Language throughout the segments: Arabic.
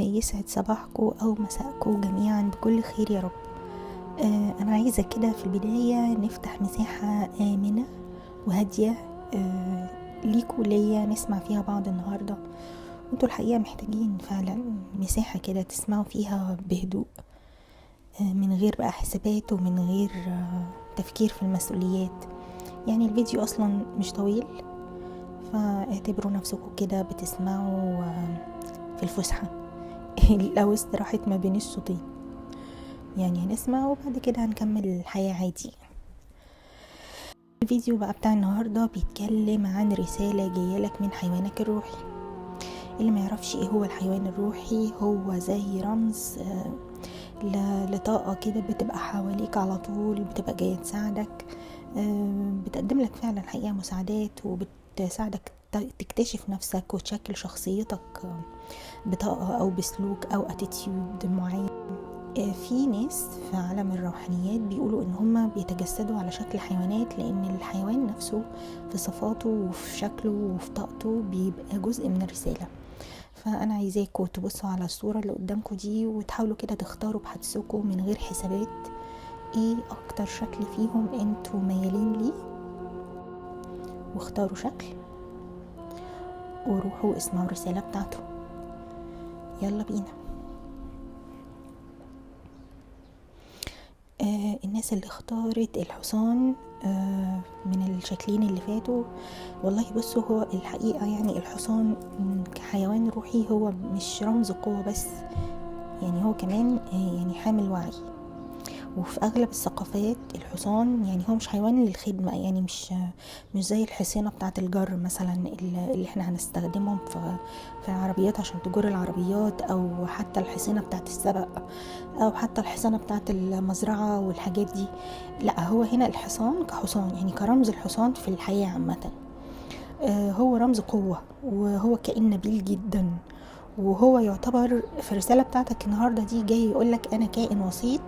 يسعد صباحكم أو مساءكم جميعا بكل خير يا رب. أنا عايزة كده في البداية نفتح مساحة آمنة وهادية ليكوا ليا نسمع فيها بعض النهاردة، وانتوا الحقيقة محتاجين فعلا مساحة كده تسمعوا فيها بهدوء، من غير بقى حسابات ومن غير تفكير في المسؤوليات. يعني الفيديو أصلا مش طويل، فاعتبروا نفسكم كده بتسمعوا في الفسحة لو استراحت ما بين الصوتين. يعني هنسمع وبعد كده هنكمل الحياة عادي. الفيديو بقى بتاع النهاردة بيتكلم عن رسالة جايلك من حيوانك الروحي. اللي ما يعرفش ايه هو الحيوان الروحي، هو زي رمز لطاقة كده بتبقى حواليك على طول، بتبقى جاية تساعدك، بتقدم لك فعلا حقيقة مساعدات، وبتساعدك تكتشف نفسك وتشكل شخصيتك بطاقة أو بسلوك أو اتيتيود معين. في ناس في عالم الروحانيات بيقولوا ان هما بيتجسدوا على شكل حيوانات، لان الحيوان نفسه في صفاته وفي شكله وفي طاقته بيبقى جزء من الرسالة. فانا عايزاكم تبصوا على الصورة اللي قدامكم دي وتحاولوا كده تختاروا بحدسكم من غير حسابات ايه اكتر شكل فيهم انتوا ميالين ليه، واختاروا شكل وروحوا اسمعوا الرسالة بتاعته. يلا بينا. الناس اللي اختارت الحصان من الشكلين اللي فاتوا، والله بصوا، هو الحقيقة يعني الحصان كحيوان روحي هو مش رمز قوة بس، يعني هو كمان يعني حامل وعي. وفي اغلب الثقافات الحصان يعني هو مش حيوان للخدمة، يعني مش زي الحصينة بتاعة الجر مثلا اللي احنا هنستخدمهم في العربيات عشان تجر العربيات، او حتى الحصينة بتاعة السبق، او حتى الحصانة بتاعة المزرعة والحاجات دي. لا، هو هنا الحصان كحصان، يعني كرمز الحصان في الحياة عامة. هو رمز قوة، وهو كائن نبيل جدا، وهو يعتبر في الرسالة بتاعتك النهاردة دي جاي يقولك أنا كائن وسيط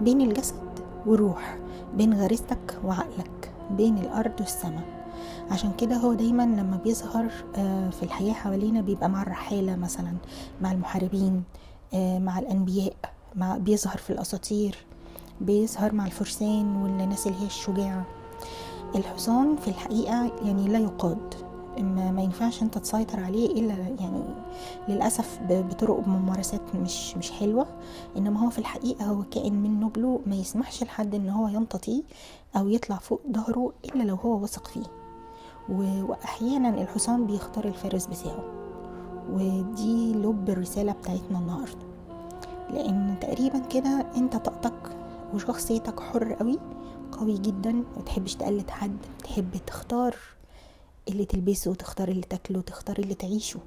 بين الجسد والروح، بين غريزتك وعقلك، بين الأرض والسماء. عشان كده هو دايما لما بيظهر في الحياة حوالينا بيبقى مع الرحالة مثلا، مع المحاربين، مع الأنبياء، بيظهر في الأساطير، بيظهر مع الفرسان والناس اللي هي الشجاعة. الحصان في الحقيقة يعني لا يقاد، ما ينفعش انت تسيطر عليه الا يعني للأسف بطرق ممارسات مش حلوة. انما هو في الحقيقة هو كائن من نبله، ما يسمحش لحد ان هو ينتطي او يطلع فوق ظهره الا لو هو وثق فيه. واحيانا الحصان بيختار الفارس بتاعه، ودي لب الرسالة بتاعتنا النهاردة. لان تقريبا كده انت طاقتك وشخصيتك حر قوي، قوي جدا، ما بتحبش تقلد حد، بتحب تختار اللي تلبسه، تختار اللي تاكله، تختار اللي تعيشه.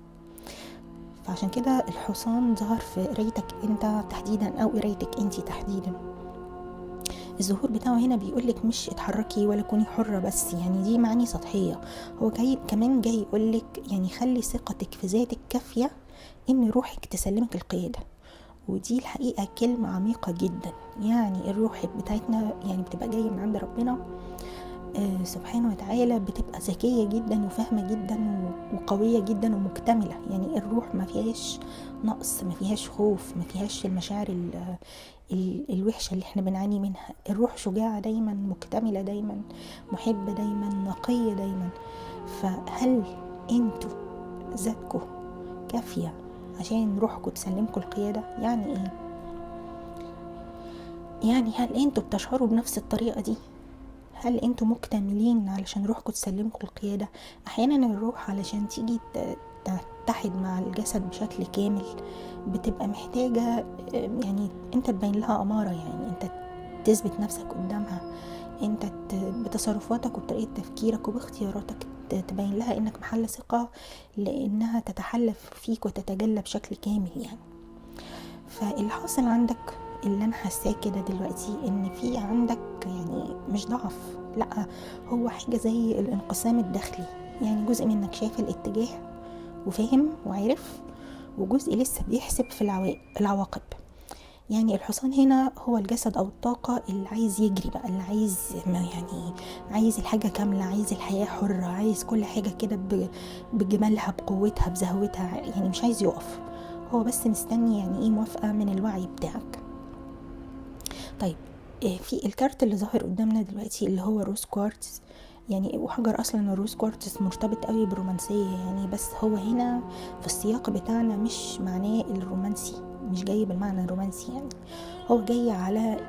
فعشان كده الحصان ظهر في قرايتك انت تحديدا او قرايتك انتي تحديدا. الظهور بتاعه هنا بيقولك مش اتحركي ولا كوني حرة بس، يعني دي معاني سطحية. هو كمان جاي يقولك يعني خلي ثقتك في ذاتك كافية ان روحك تسلمك القيادة. ودي الحقيقة كلمة عميقة جدا. يعني الروح بتاعتنا يعني بتبقى جاية من عند ربنا سبحانه وتعالى، بتبقى ذكية جدا وفاهمة جدا وقوية جدا ومكتملة. يعني الروح ما فيهاش نقص، ما فيهاش خوف، ما فيهاش المشاعر الوحشة اللي احنا بنعاني منها. الروح شجاعة دايما، مكتملة دايما، محبة دايما، نقية دايما. فهل انتوا ذاتكم كافية عشان روحكم تسلمكم القيادة؟ يعني ايه؟ يعني هل انتوا بتشعروا بنفس الطريقة دي؟ هل انتوا مكتملين علشان روحكم تسلمكم القيادة؟ احيانا الروح علشان تيجي تتحد مع الجسد بشكل كامل بتبقى محتاجة يعني انت تبين لها امارة، يعني انت تثبت نفسك قدامها، انت بتصرفاتك وبطريقة تفكيرك وباختياراتك تبين لها انك محل ثقة، لانها تتحلف فيك وتتجلى بشكل كامل يعني. فاللي حاصل عندك، اللي انا حاساه كده دلوقتي، ان في عندك يعني مش ضعف، لا، هو حاجة زي الانقسام الداخلي. يعني جزء منك شايف الاتجاه وفاهم وعارف، وجزء لسه بيحسب في العواقب. يعني الحصان هنا هو الجسد او الطاقة اللي عايز يجري بقى، اللي عايز يعني عايز الحاجة كاملة، عايز الحياة حرة، عايز كل حاجة كده بجمالها، بقوتها، بزهوتها، يعني مش عايز يقف. هو بس مستني يعني ايه موافقة من الوعي بتاعك. طيب في الكارت اللي ظاهر قدامنا دلوقتي اللي هو روز كوارتز، يعني وحجر اصلا الروز كوارتز مرتبط قوي بالرومانسية يعني، بس هو هنا في السياق بتاعنا مش معناه الرومانسي، مش جاي بالمعنى الرومانسي يعني، هو جاي على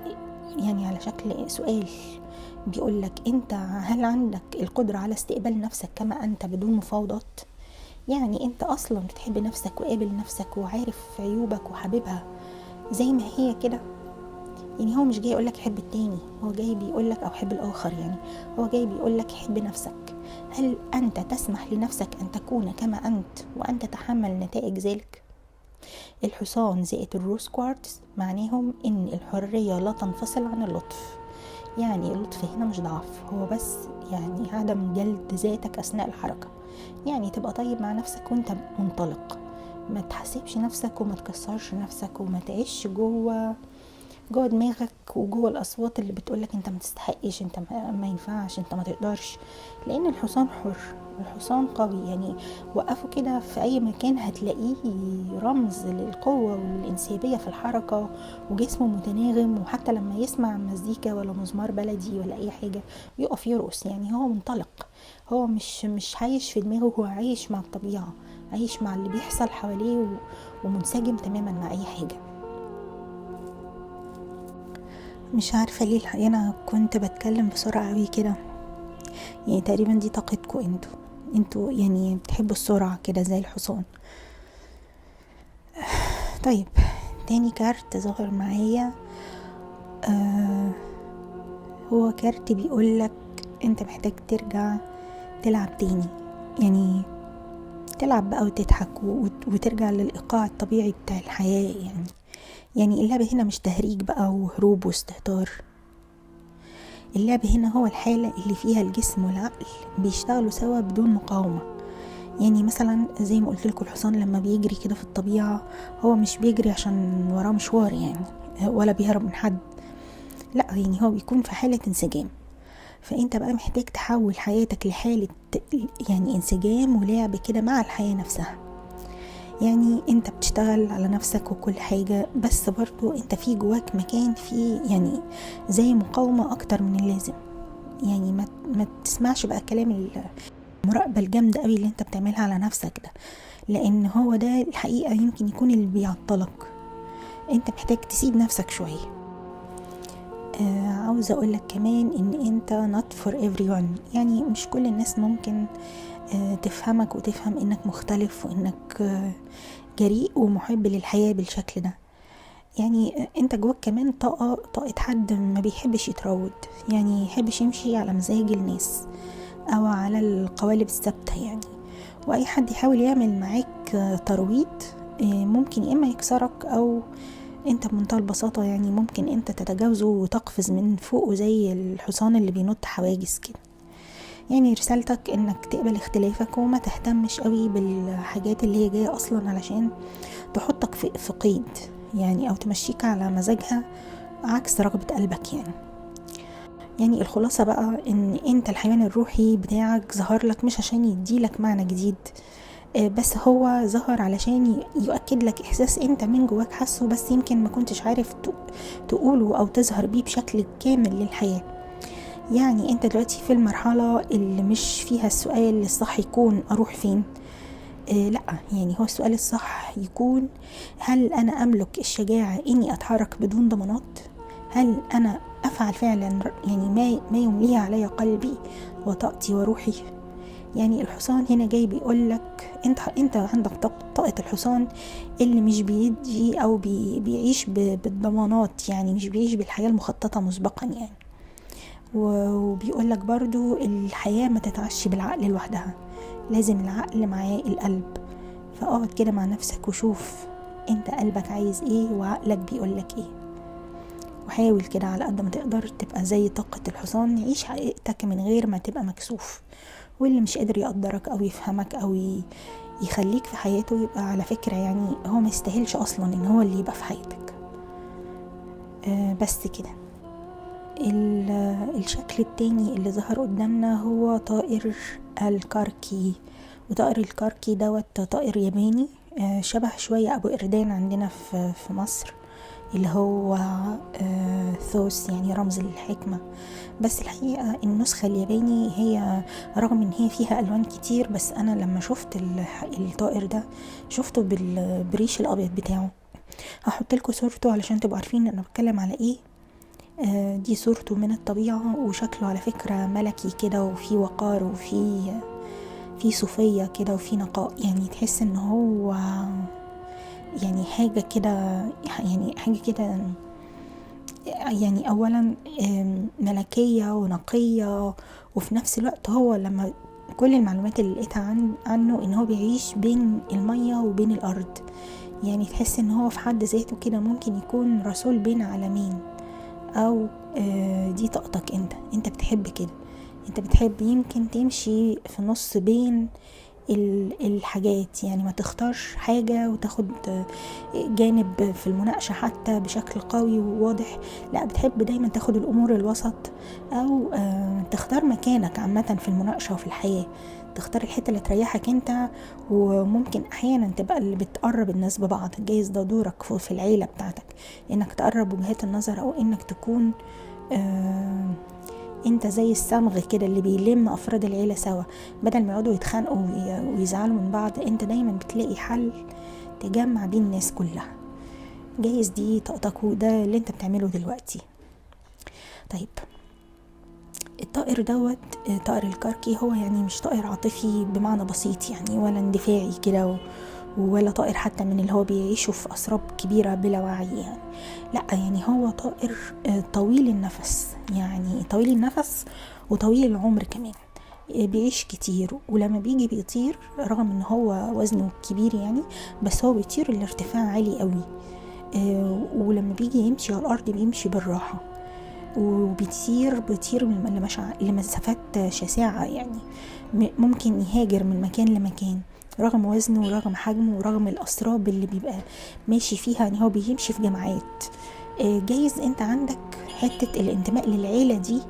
يعني على شكل سؤال بيقولك انت هل عندك القدرة على استقبال نفسك كما انت بدون مفاوضات؟ يعني انت اصلا بتحب نفسك وقابل نفسك وعارف عيوبك وحبيبها زي ما هي كده. يعني هو مش جاي يقولك حب التاني، هو جاي بيقولك او حب الاخر، يعني هو جاي بيقولك حب نفسك. هل انت تسمح لنفسك ان تكون كما انت وان تتحمل نتائج ذلك؟ الحصان زائد الروز كوارتز معناهم ان الحرية لا تنفصل عن اللطف. يعني اللطف هنا مش ضعف، هو بس يعني عدم جلد ذاتك اثناء الحركة. يعني تبقى طيب مع نفسك وانت منطلق، ما تحسبش نفسك وما تكسرش نفسك وما تعيش جوه دماغك وجوه الاصوات اللي بتقولك انت ما تستحقش، انت ما ينفعش، انت ما تقدرش. لان الحصان حر، الحصان قوي. يعني وقفه كده في اي مكان هتلاقيه رمز للقوة والانسيابية في الحركة، وجسمه متناغم، وحتى لما يسمع مزيكا ولا مزمار بلدي ولا اي حاجة يقف يرقص. يعني هو منطلق، هو مش عايش في دماغه، هو عايش مع الطبيعة، عايش مع اللي بيحصل حواليه ومنسجم تماما مع اي حاجة. مش عارفة ليه الحقيقة انا كنت بتكلم بسرعة قوي كده، يعني تقريبا دي طاقتكم انتوا يعني بتحبوا السرعة كده زي الحصان. طيب تاني كارت ظهر معايا هو كارت بيقولك انت محتاج ترجع تلعب تاني، يعني تلعب بقى وتضحك وترجع للإيقاع الطبيعي بتاع الحياة. يعني اللعب هنا مش تهريج بقى وهروب واستهتار، اللعب هنا هو الحالة اللي فيها الجسم والعقل بيشتغلوا سوا بدون مقاومة. يعني مثلا زي ما قلت لكم الحصان لما بيجري كده في الطبيعة هو مش بيجري عشان وراه مشوار يعني، ولا بيهرب من حد، لا، يعني هو بيكون في حالة انسجام. فانت بقى محتاج تحول حياتك لحالة يعني انسجام ولعب كده مع الحياة نفسها. يعني انت بتشتغل على نفسك وكل حاجة، بس برضو انت في جواك مكان فيه يعني زي مقاومة اكتر من اللازم. يعني ما تسمعش بقى كلام المراقبة الجامدة قوي اللي انت بتعملها على نفسك ده، لان هو ده الحقيقة يمكن يكون اللي بيعطلك. انت محتاج تسيب نفسك شوية. عاوزة اقولك كمان ان انت not for everyone، يعني مش كل الناس ممكن تفهمك وتفهم انك مختلف وانك جريء ومحب للحياة بالشكل ده. يعني انت جواك كمان طاقة حد ما بيحبش يتروض، يعني يحبش يمشي على مزاج الناس او على القوالب الثابتة يعني. واي حد يحاول يعمل معاك ترويض ممكن يا اما يكسرك، او انت بمنتهى البساطة يعني ممكن انت تتجاوزه وتقفز من فوقه زي الحصان اللي بينط حواجز كده. يعني رسالتك انك تقبل اختلافك وما تهتمش قوي بالحاجات اللي هي جاية اصلا علشان تحطك في قيد يعني، او تمشيك على مزاجها عكس رغبة قلبك يعني الخلاصة بقى ان انت الحيوان الروحي بتاعك ظهر لك مش عشان يديلك معنى جديد، بس هو ظهر علشان يؤكد لك احساس انت من جواك حاسه، بس يمكن ما كنتش عارف تقوله او تظهر بيه بشكل كامل للحياة. يعني انت دلوقتي في المرحلة اللي مش فيها السؤال الصح يكون اروح فين، لا، يعني هو السؤال الصح يكون هل انا املك الشجاعة اني اتحرك بدون ضمانات؟ هل انا افعل فعلا يعني ما يمليه علي قلبي وطاقتي وروحي؟ يعني الحصان هنا جاي بيقولك انت عندك طاقة الحصان اللي مش بيدي او بيعيش بالضمانات، يعني مش بيعيش بالحياة المخططة مسبقا يعني. وبيقولك برضو الحياة ما تتعشي بالعقل لوحدها، لازم العقل معاه القلب. فاقعد كده مع نفسك وشوف انت قلبك عايز ايه وعقلك بيقولك ايه، وحاول كده على قد ما تقدر تبقى زي طاقة الحصان، عيش حقيقتك من غير ما تبقى مكسوف. واللي مش قادر يقدرك او يفهمك او يخليك في حياته يبقى على فكرة يعني هو ما يستاهلش اصلا ان هو اللي يبقى في حياتك. بس كده. الشكل التاني اللي ظهر قدامنا هو طائر الكاركي، وطائر الكاركي دوت طائر ياباني شبه شوية ابو قردان عندنا في مصر، اللي هو ثوس، يعني رمز الحكمة. بس الحقيقة النسخة الياباني هي رغم ان هي فيها الوان كتير، بس انا لما شفت الطائر ده شفته بالريش الابيض بتاعه. هحط لكم صورته علشان تبقوا عارفين انا بتكلم على ايه. دي صورته من الطبيعة، وشكله على فكرة ملكي كده، وفي وقار، وفي صوفية كده، وفي نقاء، يعني تحس ان هو يعني حاجة كده، يعني اولا ملكية ونقية. وفي نفس الوقت هو لما كل المعلومات اللي لقيتها عنه ان هو بيعيش بين المية وبين الارض، يعني تحس ان هو في حد ذاته كده ممكن يكون رسول بين عالمين، او دي طاقتك انت بتحب كده، انت بتحب يمكن تمشي في نص بين الحاجات، يعني ما تختارش حاجة وتاخد جانب في المناقشة حتى بشكل قوي وواضح، لا بتحب دايما تاخد الأمور الوسط، أو تختار مكانك عامة في المناقشة وفي الحياة، تختار الحتة اللي تريحك انت. وممكن احيانا تبقى اللي بتقرب الناس ببعض، جايز ده دورك في العيلة بتاعتك، انك تقرب وجهات النظر، او انك تكون انت زي الصمغ كده اللي بيلم افراد العيلة سوا، بدل ما يقعدوا يتخانقوا ويزعلوا من بعض، انت دايما بتلاقي حل تجمع بين الناس كلها. جايز دي طاقتك، وده اللي انت بتعمله دلوقتي. طيب الطائر دوت، طائر الكركي، هو يعني مش طائر عاطفي بمعنى بسيط يعني، ولا اندفاعي كده، ولا طائر حتى من اللي هو بيعيشوا في أسراب كبيرة بلا وعي يعني، لا يعني هو طائر طويل النفس، يعني طويل النفس وطويل العمر كمان، بيعيش كتير. ولما بيجي بيطير رغم ان هو وزنه كبير يعني، بس هو بيطير الارتفاع عالي قوي، ولما بيجي يمشي على الارض بيمشي بالراحة، بيطير لمسافات شاسعة، يعني ممكن يهاجر من مكان لمكان رغم وزنه ورغم حجمه ورغم الأسراب اللي بيبقى ماشي فيها، يعني هو بيمشي في جماعات. جايز انت عندك حتة الانتماء للعيلة دي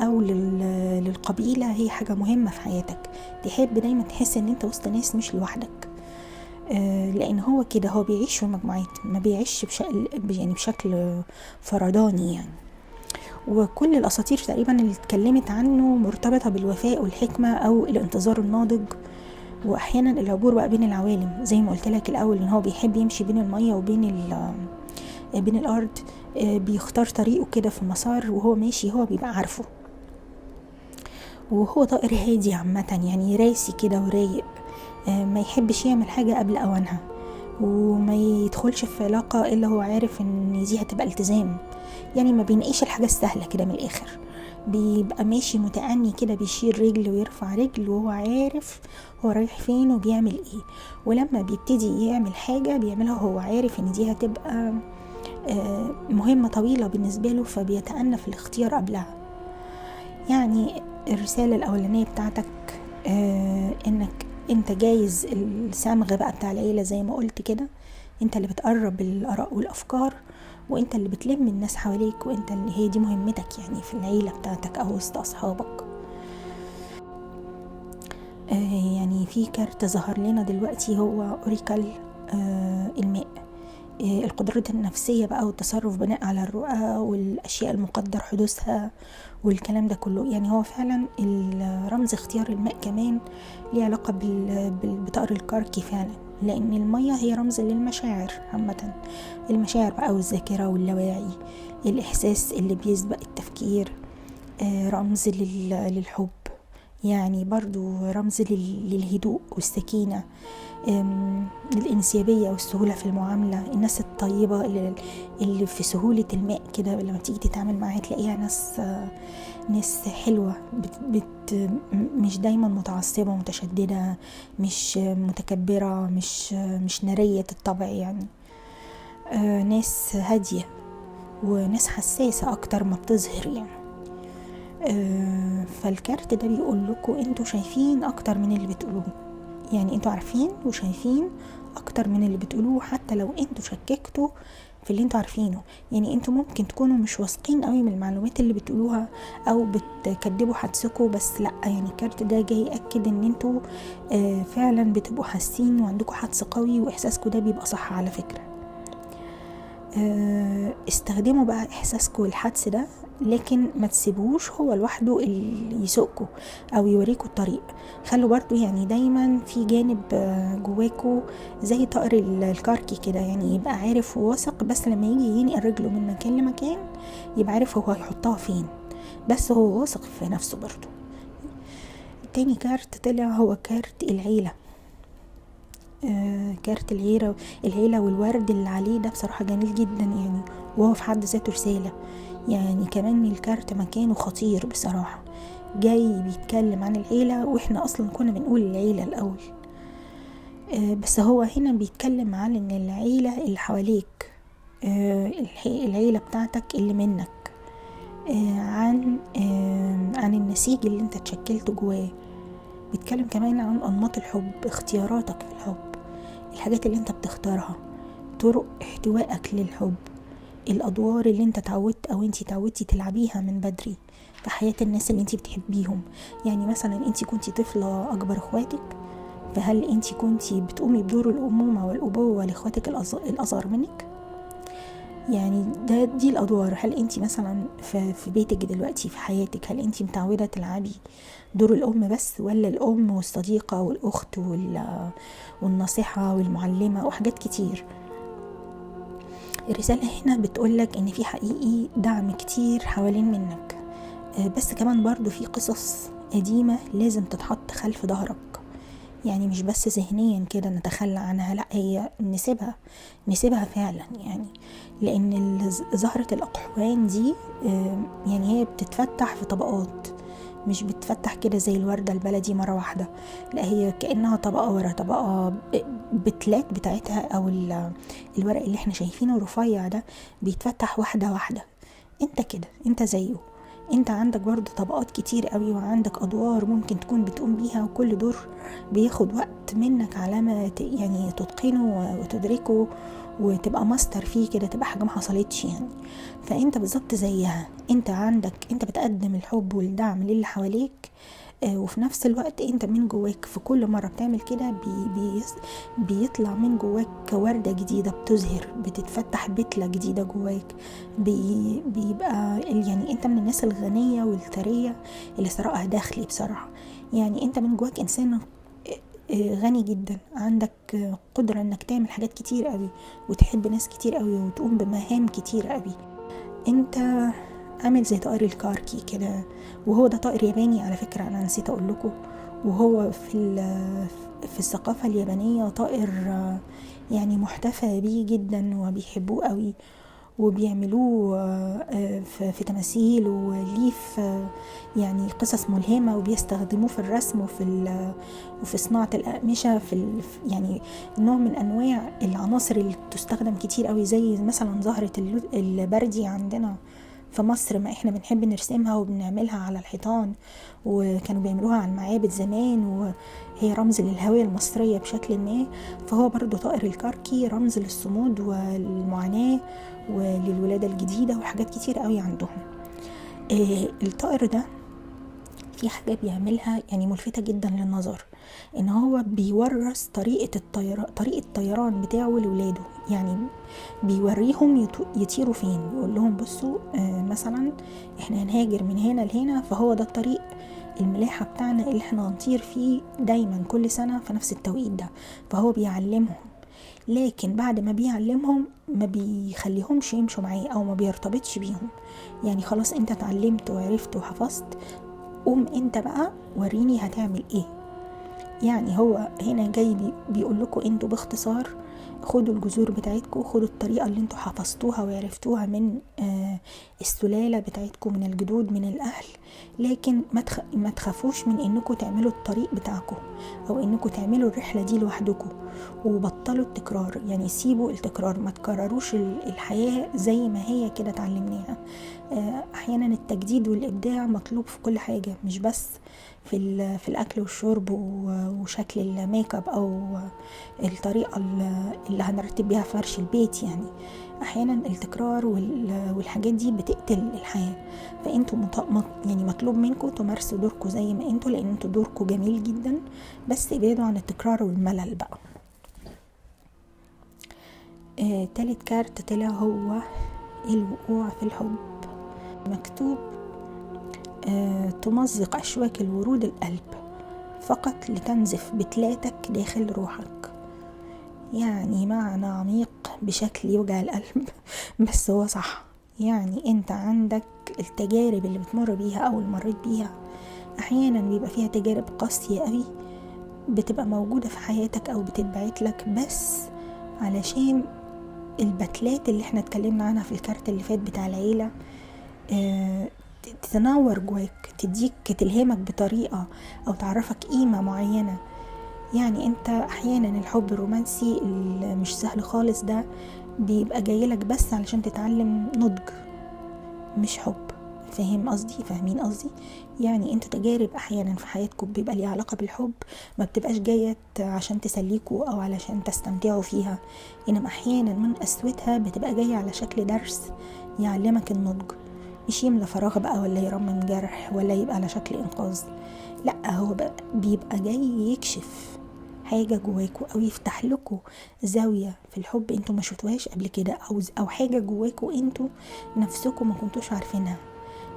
او للقبيلة، هي حاجة مهمة في حياتك، تحب دايما تحس ان انت وسط ناس مش لوحدك، لان هو كده، هو بيعيش في مجموعات، ما بيعيش بشكل فرداني يعني. وكل الأساطير تقريبا اللي اتكلمت عنه مرتبطة بالوفاء والحكمة أو الانتظار الناضج، وأحيانا العبور بقى بين العوالم، زي ما قلت لك الأول إن هو بيحب يمشي بين المية وبين بين الأرض، بيختار طريقه كده في المسار، وهو ماشي هو بيبقى عارفه. وهو طائر هادي عامة، يعني راسي كده ورايق، ما يحبش يعمل حاجة قبل أوانها، وما يدخلش في علاقة إلا هو عارف إن دي هتبقى التزام، يعني ما بينقيش الحاجة السهلة كده من الآخر، بيبقى ماشي متأني كده، بيشيل رجل ويرفع رجل وهو عارف هو رايح فين وبيعمل ايه. ولما بيبتدي يعمل حاجة بيعملها هو عارف ان دي هتبقى مهمة طويلة بالنسبة له، فبيتأنى في الاختيار قبلها. يعني الرسالة الأولانية بتاعتك انك انت جايز الصمغ بقى بتاع العيلة زي ما قلت كده، انت اللي بتقرب الآراء والأفكار، وانت اللي بتلم الناس حواليك، وانت اللي هي دي مهمتك يعني في العيلة بتاعتك او وسط اصحابك. يعني في كارت ظهر لنا دلوقتي هو اوريكل الماء، القدرات النفسية بقى والتصرف بناء على الرؤى والاشياء المقدر حدوثها والكلام ده كله. يعني هو فعلا رمز اختيار الماء كمان ليه علاقة بطائر الكركي فعلا، لان المية هي رمز للمشاعر عامة، المشاعر بقى والذاكرة واللاواعي، الاحساس اللي بيسبق التفكير، رمز للحب، يعني برضو رمز للهدوء والسكينة، الانسيابية والسهولة في المعاملة، الناس الطيبة اللي في سهولة الماء كده، لما تيجي تتعامل معاها تلاقيها ناس حلوة، مش دايما متعصبة ومتشددة، مش متكبرة، مش نارية الطبع يعني، ناس هادية وناس حساسة اكتر ما بتظهر يعني. فالكارت ده بيقول لكم انتوا شايفين اكتر من اللي بتقولوه، يعني انتوا عارفين وشايفين اكتر من اللي بتقولوه، حتى لو انتوا شككتوا في اللي انتوا عارفينه. يعني انتوا ممكن تكونوا مش واثقين قوي من المعلومات اللي بتقولوها او بتكدبوا حدسكم، بس لا، يعني الكارت ده جاي يأكد ان انتوا فعلا بتبقوا حاسين وعندكم حدس قوي، واحساسكم ده بيبقى صح على فكرة. استخدموا بقى احساسكم والحدس ده، لكن ما تسيبوش هو لوحده اللي يسوقكم او يوريكم الطريق. خلوا برضو يعني دايما في جانب جواكوا زي طائر الكاركي كده، يعني يبقى عارف وواثق، بس لما يجي ينقل رجله من مكان لمكان يبقى عارف هو هيحطها فين، بس هو واثق في نفسه برضو. تاني كارت طلع هو كارت العيلة. كارت العيلة والورد اللي عليه ده بصراحة جميل جدا يعني، وهو في حد ذاته رسالة. يعني كمان الكارت مكانه خطير بصراحة، جاي بيتكلم عن العيلة، واحنا اصلا كنا بنقول العيلة الاول. بس هو هنا بيتكلم عن ان العيلة اللي حواليك، العيلة بتاعتك اللي منك، عن النسيج اللي انت اتشكلت جواه. بيتكلم كمان عن انماط الحب، اختياراتك في الحب، الحاجات اللي انت بتختارها، طرق احتوائك للحب، الادوار اللي انت تعودت او انتي تعودتي تلعبيها من بدري في حياة الناس اللي انتي بتحبيهم. يعني مثلا انتي كنتي طفلة اكبر اخواتك، فهل انتي كنتي بتقومي بدور الامومة والابوة لاخواتك الاصغر منك؟ يعني دي الادوار. هل انتي مثلا في بيتك دلوقتي في حياتك، هل انتي متعودة تلعبي دور الام بس، ولا الام والصديقة والاخت والناصحة والمعلمة وحاجات كتير؟ الرسالة هنا بتقولك ان في حقيقي دعم كتير حوالين منك، بس كمان برضو في قصص قديمة لازم تتحط خلف ظهرك. يعني مش بس ذهنيا كده نتخلى عنها، لا، هي نسيبها فعلا يعني. لان زهرة الاقحوان دي يعني هي بتتفتح في طبقات، مش بتفتح كده زي الوردة البلدي مرة واحدة، لا، هي كأنها طبقة ورا طبقة. بتلات بتاعتها او الورق اللي احنا شايفينه الرفيع ده بيتفتح واحدة واحدة. انت كده، انت زيه، انت عندك برضو طبقات كتير قوي، وعندك ادوار ممكن تكون بتقوم بيها، وكل دور بياخد وقت منك على ما يعني تتقنه وتدركه وتبقى ماستر فيه كده، تبقى حاجة ما حصلتش يعني. فانت بالظبط زيها، انت بتقدم الحب والدعم للي حواليك، وفي نفس الوقت انت من جواك في كل مرة بتعمل كده بيطلع من جواك وردة جديدة بتزهر، بتتفتح بتلة جديدة جواك. بيبقى يعني انت من الناس الغنية والثرية اللي ثراءها داخلي بصراحة. يعني انت من جواك انسان غني جدا، عندك قدرة انك تعمل حاجات كتير قوي، وتحب ناس كتير قوي، وتقوم بمهام كتير قوي. انت عامل زي طائر الكاركي كده، وهو ده طائر ياباني على فكرة، انا نسيت اقول لكم. وهو في الثقافة اليابانية طائر يعني محتفى بيه جدا وبيحبوه قوي، وبيعملوه في تماثيل، وليه في يعني قصص ملهمة، وبيستخدموه في الرسم وفي صناعة الأقمشة، يعني نوع من أنواع العناصر اللي تستخدم كتير قوي، زي مثلا زهرة البردي عندنا في مصر، ما احنا بنحب نرسمها وبنعملها على الحيطان، وكانوا بيعملوها على المعابد زمان، وهي رمز للهوية المصرية بشكل ما. فهو برضو طائر الكركي رمز للصمود والمعاناة وللولادة الجديدة وحاجات كتير قوي عندهم. الطائر ده في حاجة بيعملها يعني ملفتة جدا للنظر، ان هو بيورث طريقة الطيران بتاعه لولاده. يعني بيوريهم يطيروا فين، يقول لهم بصوا مثلا احنا هنهاجر من هنا لهنا، فهو ده الطريق الملاحة بتاعنا اللي احنا هنطير فيه دايما كل سنة في نفس التوقيت ده. فهو بيعلمهم، لكن بعد ما بيعلمهم ما بيخليهمش يمشوا معاه او ما بيرتبطش بيهم. يعني خلاص انت اتعلمت وعرفت وحفظت، قوم انت بقى وريني هتعمل ايه. يعني هو هنا جاي بيقول لكم انتوا باختصار خدوا الجذور بتاعتكم، خدوا الطريقة اللي انتوا حفظتوها وعرفتوها من السلالة بتاعتكم، من الجدود، من الأهل، لكن ما تخافوش من انكم تعملوا الطريق بتاعكم، او انكم تعملوا الرحلة دي لوحدكم، وبطلوا التكرار. يعني سيبوا التكرار، ما تكرروش الحياة زي ما هي كده اتعلمناها. احيانا التجديد والابداع مطلوب في كل حاجة، مش بس في الاكل والشرب وشكل الميك اب او الطريقة اللي هنرتب بيها فرش البيت. يعني احيانا التكرار والحاجات دي بتقتل الحياة. فانتوا يعني مطلوب منكم تمارسوا دوركم زي ما انتوا، لان انتوا دوركم جميل جدا، بس ابعدوا عن التكرار والملل بقى. تالت كارت طلع هو الوقوع في الحب. مكتوب تمزق أشواك الورود القلب فقط لتنزف بتلاتك داخل روحك. يعني معنى عميق بشكل يوجع القلب بس هو صح. يعني انت عندك التجارب اللي بتمر بيها او اللي مريت بيها احيانا بيبقى فيها تجارب قاسية قوي بتبقى موجودة في حياتك او بتتبعت لك، بس علشان البتلات اللي احنا اتكلمنا عنها في الكارت اللي فات بتاع العيلة تتنور جواك، تديك تلهمك بطريقة او تعرفك قيمة معينة. يعني انت احيانا الحب الرومانسي اللي مش سهل خالص ده بيبقى جايلك بس علشان تتعلم نضج، مش حب. فاهمين قصدي؟ يعني انتوا تجارب احيانا في حياتكم بيبقى ليها علاقة بالحب ما بتبقاش جاية عشان تسليكوا او علشان تستمتعوا فيها، انما احيانا من قسوتها بتبقى جاية على شكل درس يعلمك النضج، مش يملى فراغ بقى ولا يرمم جرح ولا يبقى على شكل انقاذ. لا، هو بيبقى جاي يكشف حاجة جواكوا او يفتح لكم زاوية في الحب انتوا ما شفتوهاش قبل كده، او حاجة جواكوا انتوا نفسكم ما كنتوش عارفينها.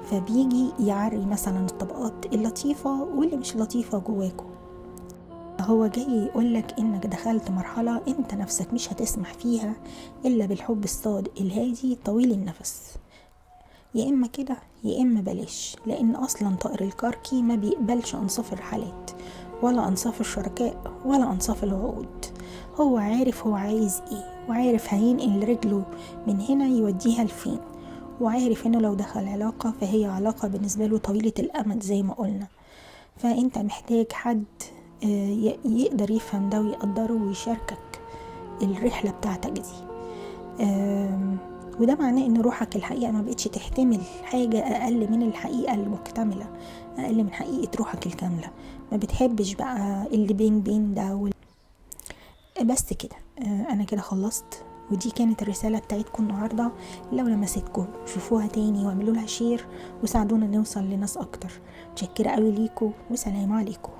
فبيجي يعري مثلا الطبقات اللطيفة واللي مش لطيفة جواكوا. هو جاي يقولك انك دخلت مرحلة انت نفسك مش هتسمح فيها الا بالحب الصادق الهادي طويل النفس. يا اما كده يا اما بلاش، لان اصلا طائر الكركي ما بيقبلش انصاف الحالات ولا انصاف الشركاء ولا انصاف الوعود. هو عارف هو عايز ايه، وعارف هينقل رجله من هنا يوديها لفين، وعارف انه لو دخل علاقة فهي علاقة بالنسبة له طويلة الامد زي ما قلنا. فانت محتاج حد يقدر يفهم ده ويقدره ويشاركك الرحلة بتاعتك دي. وده معناه ان روحك الحقيقة ما بقتش تحتمل حاجة اقل من الحقيقة المكتملة، اقل من حقيقة روحك الكاملة. ما بتحبش بقى اللي بين ده بس كده. انا كده خلصت، ودي كانت الرسالة بتاعتكم النهاردة. لو لمستكم شوفوها تاني واعملوا لها شير وساعدونا نوصل لناس اكتر. متشكرة قوي ليكم وسلام عليكم.